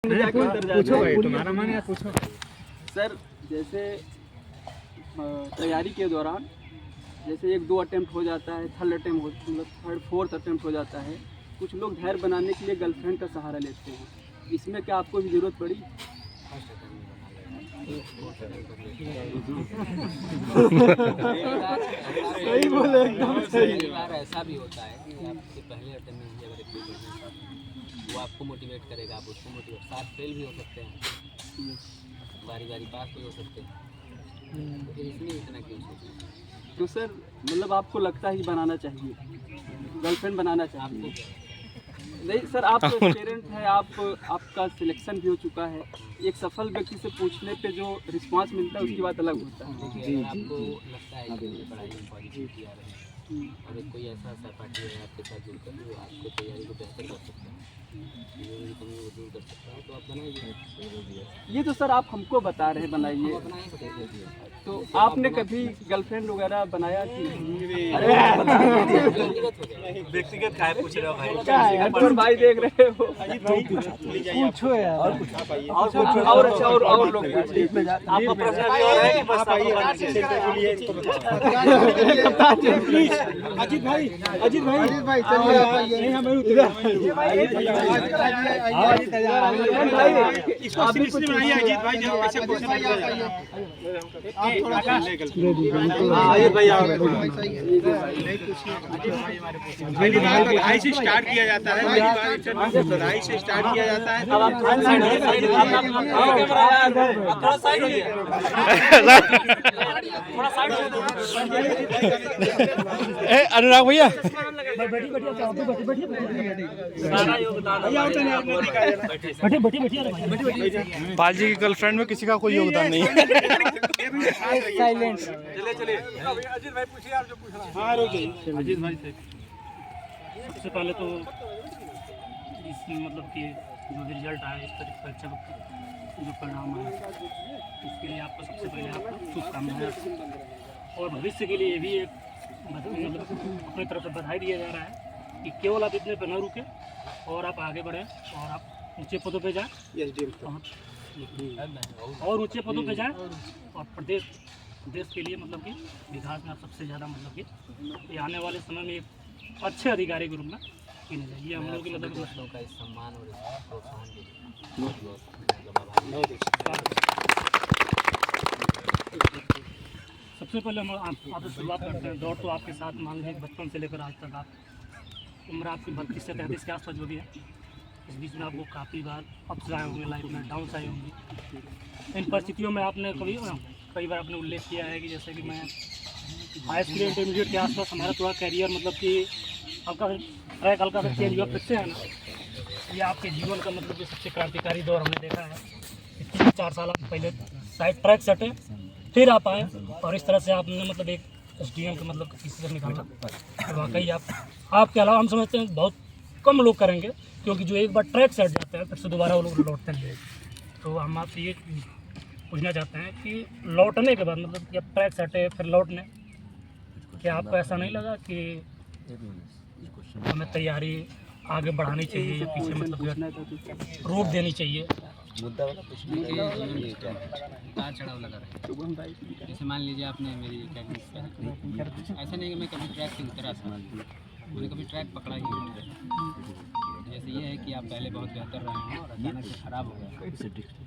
पूछो भाई, तुम्हारा मन है पूछो। सर जैसे तैयारी के दौरान जैसे 1-2 अटेम्प्ट हो जाता है, थर्ड अटेम्प्ट मतलब थर्ड फोर्थ अटेम्प्ट हो जाता है, कुछ लोग धैर्य बनाने के लिए गर्लफ्रेंड का सहारा लेते हैं, इसमें क्या आपको भी ज़रूरत पड़ी? सही बोले, एकदम सही। कई बार ऐसा भी होता है कि आपके पहले अटेम्प्ट में भी अगर कोई वो आपको मोटिवेट करेगा, आप उसको मोटिवेट, साथ फेल भी हो सकते हैं, बारी बारी पास भी हो सकते हैं, तो फिर इसलिए इतना क्यों सोचना? तो सर मतलब आपको लगता है कि बनाना चाहिए, गर्लफ्रेंड बनाना चाहिए? नहीं सर, आप तो पेरेंट है, आपका सिलेक्शन भी हो चुका है, एक सफल व्यक्ति से पूछने पे जो रिस्पांस मिलता है उसकी बात अलग होता है। देखिए, आपको लगता है कि पढ़ाई में पॉजिटिविटी आ रही है, अगर कोई ऐसा सहपाठी है आपके साथ जुड़कर जो आपको तैयारी को बेहतर कर सकता है, कमी को दूर कर सकता है, तो आप बनाइए। ये तो सर आप हमको बता रहे हैं बनाइए, तो आपने कभी गर्लफ्रेंड वगैरह बनाया कि व्यक्तिगत काय पूछ रहे हो भाई? और भाई देख रहे हो, पूछो यार। और अच्छा और लोग आपका प्रश्न भी और है कि बस अजीत भाई चलिए आप आइए। इसको सीरियसली बनाइए अजीत भाई, जो कैसे पूछ रहे हैं आप थोड़ा सा अजीत भाई आओ। बधाई से स्टार्ट किया जाता है, बधाई से स्टार्ट किया जाता है। अनुराग भैया पाल जी की गर्लफ्रेंड में किसी का कोई योगदान नहीं है। साइलेंट। चलिए अजीत भाई पूछिए, आप जो पूछ रहे हैं। हाँ रुकिए अजीत भाई से सबसे पहले तो इस मतलब कि जो भी रिजल्ट आया इस तरह परीक्षा जो परिणाम आया इसके लिए आपको सबसे पहले आपको शुभकामनाएं, और भविष्य के लिए भी एक मतलब अपनी तरफ से बधाई दिया जा रहा है कि केवल आप इतने पर न रुके और आप आगे बढ़ें और आप ऊंचे पदों पे जाएं और ऊंचे पदों पे जाएं और देश के लिए मतलब कि विकास में आप सबसे ज़्यादा मतलब कि आने वाले समय में एक अच्छे अधिकारी के रूप में चुने जाए। ये हम लोग की मतलब का इस सम्मान और प्रोत्साहन के लिए सबसे पहले हम आपसे शुरुआत करते हैं। दौड़ तो आपके साथ मान लीजिए बचपन से लेकर आज तक आप उम्र आपकी 32 से 33 के आसपास जो भी है, इस बीच में आपको काफ़ी बार अप्स आए होंगे, लाइफ में डाउन्स आए होंगे। इन परिस्थितियों में आपने कई बार आपने उल्लेख किया है कि जैसे कि मैं हाई स्कूल इंटरमीडिएट के आसपास हमारा थोड़ा कैरियर मतलब कि आपका ट्रैक हल्का सा चेंज हुआ, फिर से है ना, ये आपके जीवन का मतलब कि सबसे क्रांतिकारी दौर हमने देखा है। 3-4 साल पहले साइड ट्रैक से हटे, फिर आप आए और इस तरह से आपने मतलब एक SDM का मतलब किसी से निकाला। तो वाकई आपके अलावा हम समझते हैं बहुत कम लोग करेंगे, क्योंकि जो एक बार ट्रैक से हट जाते हैं फिर से दोबारा वो लोग लौटते नहीं। तो हम आपसे ये पूछना चाहते हैं कि लौटने के बाद मतलब कि अब ट्रैक से हटे फिर लौटने, क्या आपको ऐसा नहीं लगा कि हमें तैयारी आगे बढ़ानी चाहिए या पीछे मतलब रोक देनी चाहिए? मुद्दा वाला उतार चढ़ाव लगा रहा है। जैसे मान लीजिए आपने मेरी अकेडमी, ऐसा नहीं कि मैं कभी ट्रैक से उतरा था, मैंने कभी ट्रैक पकड़ा ही नहीं। जैसे ये है कि आप पहले बहुत बेहतर रहे हैं और अचानक से ख़राब हो गया,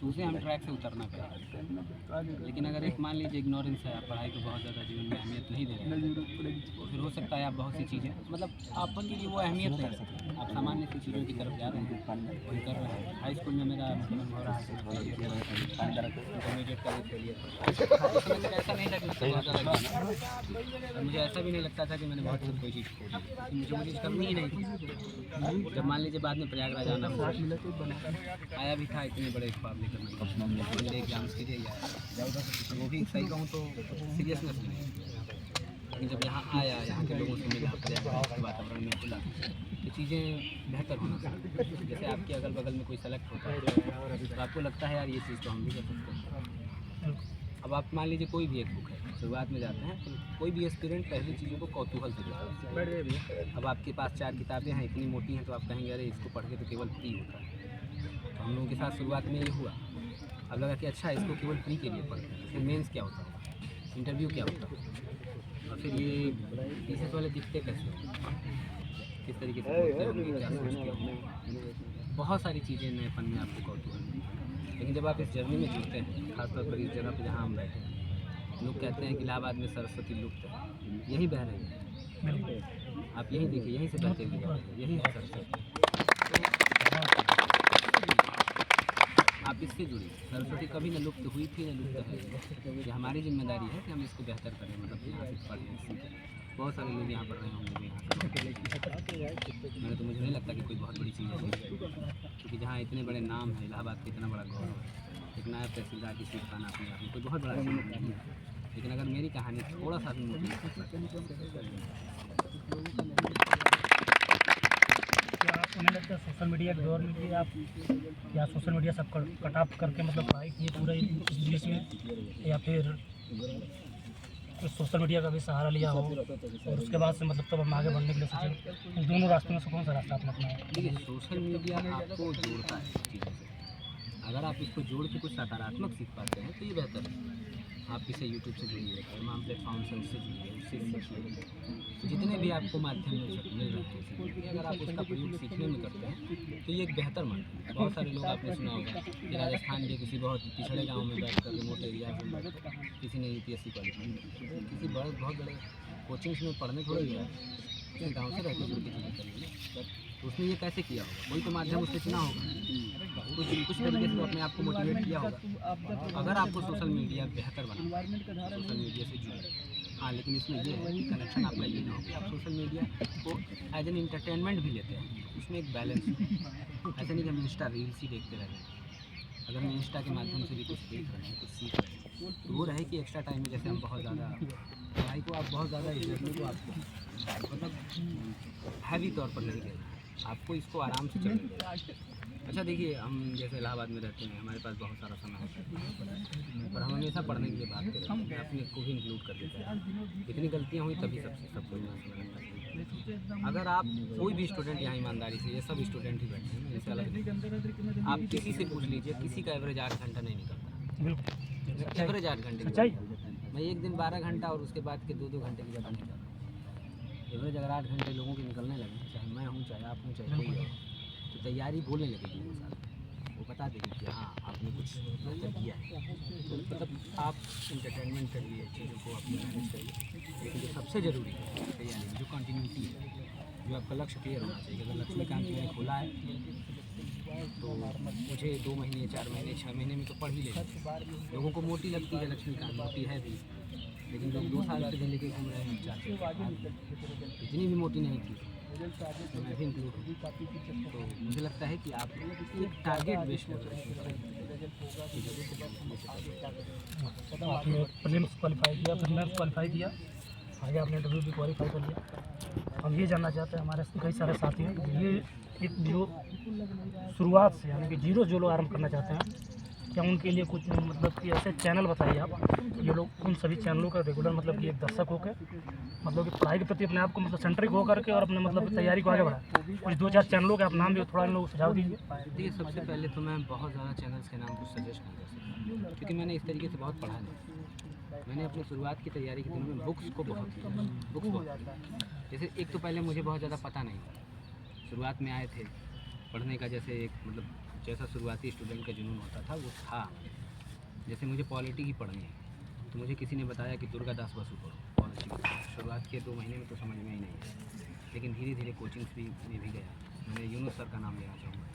तो उसे हम ट्रैक से उतरना पड़ा। लेकिन अगर एक मान लीजिए इग्नोरेंस है, आप पढ़ाई को बहुत ज़्यादा जीवन में अहमियत नहीं दे रहे हैं, तो फिर हो सकता है आप बहुत सी चीज़ें मतलब आपकी की वो अहमियत नहीं है, आप सामान्य सी चीज़ों की तरफ जा रहे हैं, वही कर रहे हैं। हाई स्कूल में मेरा मतलब हो रहा है, इंटरमीडिएट का भी फेलियर, ऐसा नहीं था कि बहुत ज़्यादा, मुझे ऐसा भी नहीं लगता था कि मैंने बहुत कोई चीज़ खो दी, मुझे वो चीज़ करनी ही नहीं थी। जब मान लीजिए बाद में प्रयागराज आना आया भी था, इतने बड़े ख्वाब लेकर मेरे एग्जाम्स के लिए आया, वो भी सही कहूँ तो सीरियसनेस नहीं, लेकिन जब यहाँ आया, यहाँ के लोगों से मिला, प्रयागराज के वातावरण में खुला, तो चीज़ें बेहतर होना चाहिए। जैसे आपके अगल बगल में कोई सेलेक्ट होता है तो आपको लगता है यार ये चीज़ तो हम भी कर सकते हैं। अब आप मान लीजिए कोई भी एक बुक है, शुरुआत में जाते हैं तो कोई भी एस्पिरेंट पहली चीज़ों को कौतूहल से देखता है। अब आपके पास 4 किताबें हैं, इतनी मोटी हैं, तो आप कहेंगे अरे इसको पढ़ के तो केवल फ्री होता है, तो हम लोगों के साथ शुरुआत में ये हुआ। अब लगा कि अच्छा इसको केवल प्री के लिए पढ़ते हैं, फिर मेंस क्या होता है, इंटरव्यू क्या होता है, और फिर ये पीसेस वाले दिखते कैसे हो, किस तरीके से बोलते होंगे, क्या सोचते होंगे, बहुत सारी चीज़ें नएपन में आपको कौतूहल है। लेकिन जब आप इस जर्नी में जुड़ते हैं, खासतौर पर इस जगह पर जहाँ हम बैठे हैं, लोग कहते हैं कि इलाहाबाद में सरस्वती लुप्त है, यही बह रही है, आप यहीं देखिए, यहीं से बहते हुए जा रहे हैं, यही है सरस्वती। आप इससे जुड़िए, सरस्वती कभी न लुप्त हुई थी न लुप्त है। ये हमारी जिम्मेदारी है कि हम इसको बेहतर करें, मतलब यहाँ से पढ़ें सीखें। बहुत सारे लोग यहाँ पढ़ रहे होंगे भी यहाँ से, मैंने तो मुझे नहीं लगता कि कोई बहुत बड़ी चीज़ है, क्योंकि जहाँ इतने बड़े नाम है, इलाहाबाद का इतना बड़ा गौरव है, एक नायब तहसीलदार की सीट पाना अपने आप में कोई बहुत बड़ा चीज़ नहीं है। लेकिन अगर मेरी कहानी थोड़ा सा भी मोटी उन्हें लगता है सोशल मीडिया के दौर में भी आप या सोशल मीडिया सब कट ऑफ करके मतलब पढ़ाई किए पूरे इस देश में, या फिर कुछ सोशल मीडिया का भी सहारा लिया हो और उसके बाद से मतलब तब हम आगे बढ़ने के लिए सोचे, इन दोनों रास्तों में से कौन सा रास्ता आपने अपनाया? देखिए, सोशल मीडिया आपको जोड़ता है चीज़ों से। अगर आप इसको जोड़ के कुछ सकारात्मक सीख पाते हैं तो ये बेहतर है। आप इसे यूट्यूब से जुड़िए, तमाम प्लेटफॉर्म से उससे जुड़िए, उससे सीखिए। जितने भी आपको माध्यम मिल रहे हैं, अगर आप उसका प्रयोग सीखने में करते हैं तो ये एक बेहतर माध्यम है। बहुत सारे लोग आपने सुना होगा कि राजस्थान के किसी बहुत पिछड़े गांव में बैठकर, रिमोट एरिया में बैठकर किसी ने यूपीएससी क्वालिफाई की, किसी बहुत बड़े कोचिंग्स में पढ़ने थोड़े गया, अपने गाँव से रहकर जुड़ के चीज़ें करेंगे, तो उसने ये कैसे किया होगा? कोई तो माध्यम उससे चुना होगा, कुछ तरीके से तो अपने आप को मोटिवेट किया होगा। अगर आपको सोशल मीडिया बेहतर बना, सोशल मीडिया से जुड़े। हाँ, लेकिन इसमें ये है कि कनेक्शन आपका ये ना हो कि आप सोशल मीडिया को एज एन इंटरटेनमेंट भी लेते हैं, उसमें एक बैलेंस हो। ऐसा नहीं कि हम इंस्टा रील्स ही देखते रह जाएं। अगर हम इंस्टा के माध्यम से भी कुछ देख रहे हैं, कुछ सीख रहे हैं, तो वो रहे कि एक्स्ट्रा टाइम में जैसे हम बहुत ज़्यादा पढ़ाई को आप बहुत ज़्यादा इस जर्नी को आपको मतलब हैवी तौर पर नहीं लेना है, आपको इसको आराम से चलना। अच्छा देखिए, हम जैसे इलाहाबाद में रहते हैं, हमारे पास बहुत सारा समय होता है, पर हम हमेशा पढ़ने के लिए बात करते हैं, अपने को भी इंक्लूड कर देते हैं। इतनी गलतियाँ हुई तभी सब लोग अगर आप कोई भी स्टूडेंट यहाँ ईमानदारी से, ये सब स्टूडेंट ही बैठे हैं, इससे अलग आप किसी से पूछ लीजिए, किसी का एवरेज 8 घंटा नहीं निकलता, एवरेज 8 घंटे। मैं एक दिन 12 घंटा और उसके बाद के 2-2 घंटे की ज़्यादा नहीं करता। एवरेज अगर 8 घंटे लोगों के निकलने लगे, चाहे मैं हूँ, चाहे आप हूँ, चाहे कोई हो, तो तैयारी बोलने लगेगी इंसान, वो बता देगी कि हाँ आपने कुछ बेहतर किया है। तो मतलब आप इंटरटेनमेंट करिए, चीज़ों को अपनी मैनेज करिए, लेकिन जो सबसे ज़रूरी है तैयारी में जो कंटिन्यूटी है, जो आपका लक्ष्य क्लियर होना चाहिए। अगर लक्ष्मीकांत मैंने खोला है तो मुझे 2 महीने, 4 महीने, 6 महीने में तो पढ़ ही लेना। लोगों को मोटी लगती है लक्ष्मीकांत, मोटी है भी, लेकिन लोग 2 साल से लेके घूम रहे हैं 4 इतनी भी मोटी नहीं थी, तो मैं भी इंक्लूड हूँ। तो मुझे लगता है कि आप एक टारगेट बेस्ड आपने प्रीलिम्स क्वालिफाई किया, फिर मेंस क्वालिफाई किया, आगे आपने इंटरव्यू भी क्वालिफाई कर लिया। हम ये जानना चाहते हैं, हमारे कई सारे साथी हैं, ये एक जो शुरुआत से यानी कि जीरो जो लोग आरंभ करना चाहते हैं, क्या उनके लिए कुछ मतलब कि ऐसे चैनल बताइए आप, ये लोग उन सभी चैनलों का रेगुलर मतलब कि एक दर्शक होकर मतलब कि पढ़ाई के प्रति अपने आप को मतलब सेंट्रिक होकर के और अपने मतलब तैयारी को आगे बढ़ाएं। कुछ 2-4 चैनलों के आप नाम भी थोड़ा इन लोगों को सुझाव दीजिए। देखिए, सबसे पहले तो मैं बहुत ज़्यादा चैनल्स के नाम कुछ सजेस्ट नहीं कर सकता, क्योंकि मैंने इस तरीके से बहुत पढ़ा नहीं। मैंने अपनी शुरुआत की तैयारी के दिनों में बुक्स को बहुत किया, बुक्स बहुत। जैसे एक तो पहले मुझे बहुत ज़्यादा पता नहीं था, शुरुआत में आए थे पढ़ने का, जैसे एक मतलब जैसा शुरुआती स्टूडेंट का जुनून होता था वो था। जैसे मुझे पॉलिटी ही पढ़नी है, तो मुझे किसी ने बताया कि दुर्गादास बसु पढ़ो पॉलिटी की। शुरुआत के 2 महीने में तो समझ में ही नहीं है, लेकिन धीरे धीरे कोचिंग्स में भी गया। मैंने यूनुस सर का नाम लेना चाहूँगा।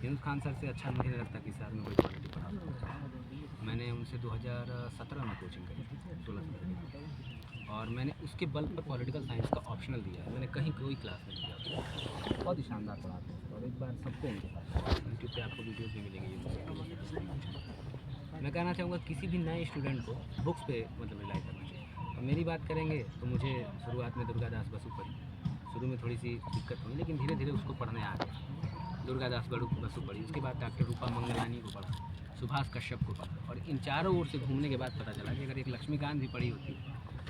यूनुस खान सर से अच्छा मुझे नहीं लगता कि शहर में कोई पॉलिटी पढ़ा। मैंने उनसे 2017 में कोचिंग करी थी, 16 और मैंने उसके बल पर पॉलिटिकल साइंस का ऑप्शनल दिया है। मैंने कहीं कोई क्लास नहीं दिया, बहुत ही शानदार पढ़ाते हैं। और एक बार सबको यूट्यूब पे आपको वीडियोज़ भी मिलेंगे। मैं कहना चाहूँगा किसी भी नए स्टूडेंट को बुक्स पे मतलब रिलाई करना चाहिए। और मेरी बात करेंगे तो मुझे शुरुआत में दुर्गादास बसु पढ़ी, शुरू में थोड़ी सी दिक्कत हुई, लेकिन धीरे धीरे उसको पढ़ने आ गया। दुर्गादास बसु पढ़ी, उसके बाद डॉक्टर रूपा मंगलानी को पढ़ा, सुभाष कश्यप को पढ़ा, और इन चारों ओर से घूमने के बाद पता चला कि अगर एक लक्ष्मीकांत भी पढ़ी होती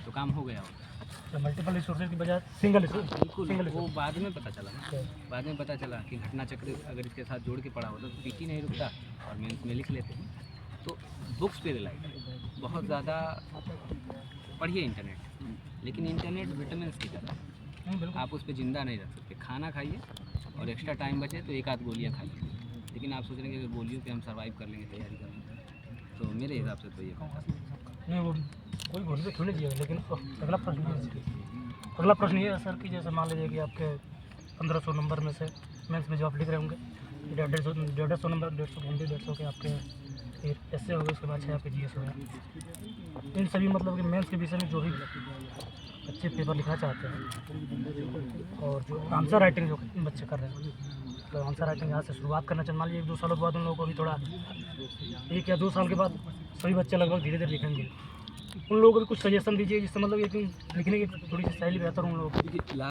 तो काम हो गया होगा। मल्टीपल रिसोर्सेज की बजाय सिंगल रिसोर्स। बिल्कुल, वो बाद में पता चला ना, बाद में पता चला कि घटना चक्र अगर इसके साथ जोड़ के पढ़ा होता तो पीटी नहीं रुकता और मेंस में लिख लेते। तो बुक्स पे रिलाई करें, बहुत ज़्यादा पढ़िए इंटरनेट, लेकिन इंटरनेट विटामिन की तरह आप उस पर ज़िंदा नहीं रख सकते। खाना खाइए और एक्स्ट्रा टाइम बचे तो एक आध गोलियाँ खाइए, लेकिन आप सोच रहे हैं कि गोलियों पे हम सर्वाइव कर लेंगे, तैयारी कर लेंगे, तो मेरे हिसाब से तो ये नहीं, वो कोई गोली तो क्यों नहीं दिया, लेकिन अगला प्रश्न ये है सर कि जैसे मान लीजिए कि आपके 1500 नंबर में से मेंस में जो आप लिख रहे होंगे 150 नंबर, 150 हिंदी, 150 के आपके फिर ऐसे हो गए, उसके बाद 6 आपके GS हो गए। इन सभी मतलब कि मेंस के विषय में जो भी बच्चे पेपर लिखना चाहते हैं और जो आंसर राइटिंग जो बच्चे कर रहे हैं, तो आंसर राइटिंग यहाँ से शुरुआत करना चाहिए। मान लीजिए 1-2 सालों के बाद उन लोगों को भी थोड़ा 1 या 2 साल के बाद सभी बच्चे लगभग धीरे धीरे लिखेंगे। उन लोगों को भी कुछ सजेशन दीजिए जिससे मतलब ये कि लिखने की थोड़ी सी शैली बेहतर उन लोगों की।